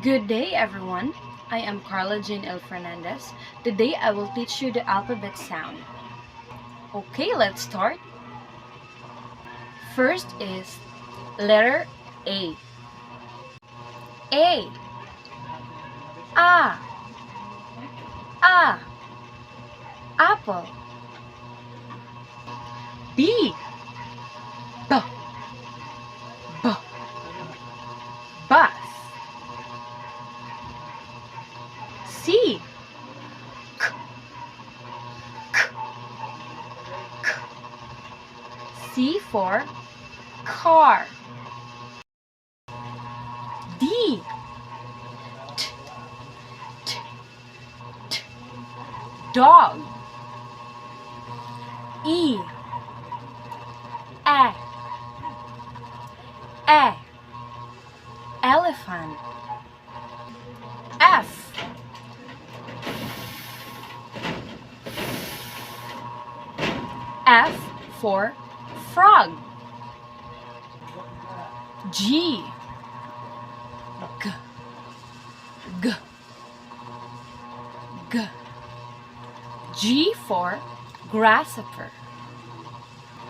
Good day, everyone. I am Carla Jane L. Fernandez. Today I will teach you the alphabet sound. Okay, let's start. First is letter A. A. A. A. Apple. B. B. B. Bus. C. K. K. K. C for car. D. T. T. T. Dog. E. E. E. Elephant. F. F for frog. G. G. G. G. G for grasshopper.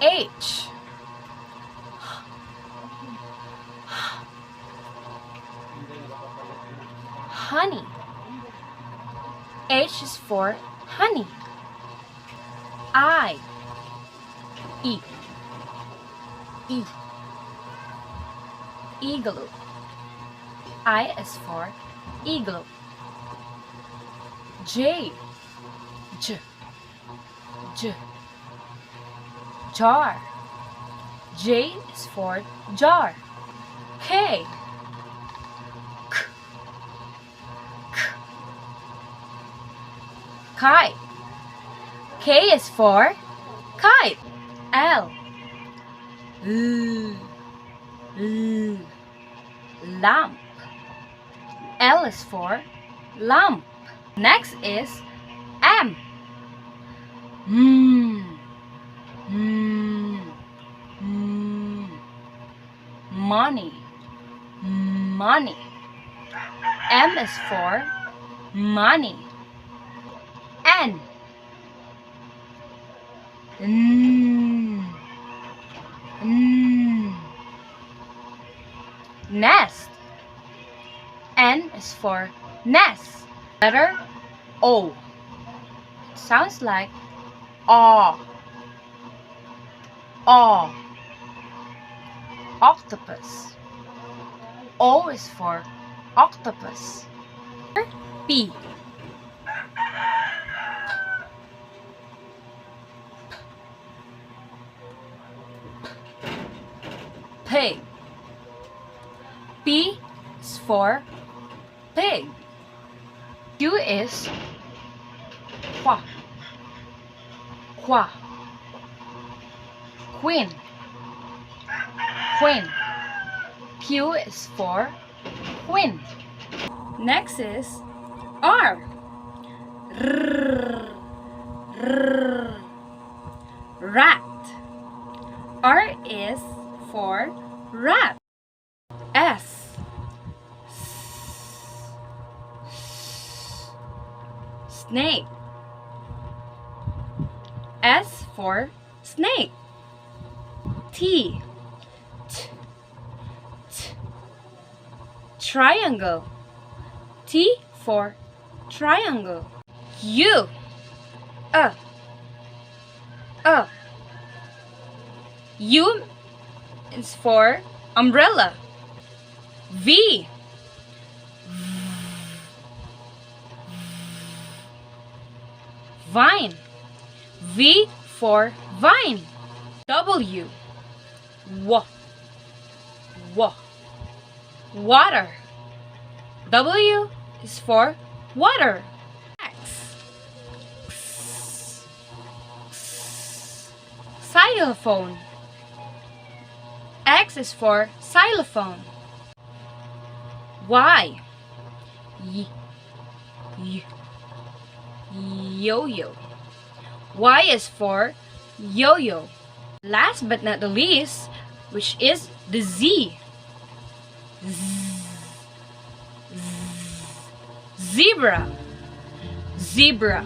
H. Honey. H is for honey. I. E. E. Igloo. I is for igloo. J. J. J. Jar. J is for jar. K. K. K. Kite. K is for kite. L. L. L. Lamp. L is for lamp. Next is M. Money. Money. M is for money. N. Nest. N is for nest. Letter O. It sounds like aw. Aw. Octopus. O is for octopus. P. Pig. P is for pig. Q is qua. Qua. Queen. Queen. Q is for queen. Next is R. R. R. Rat. R is for rat. S. Snake. S for snake. T. T. T. Triangle. T for triangle. U. U is for umbrella. V. Vine. V for vine. W. Water. W is for water. X. Xylophone. X is for xylophone. Y. Yo-yo. Y is for yo-yo. Last but not the least, which is the Z. Z. Z. Zebra. Zebra.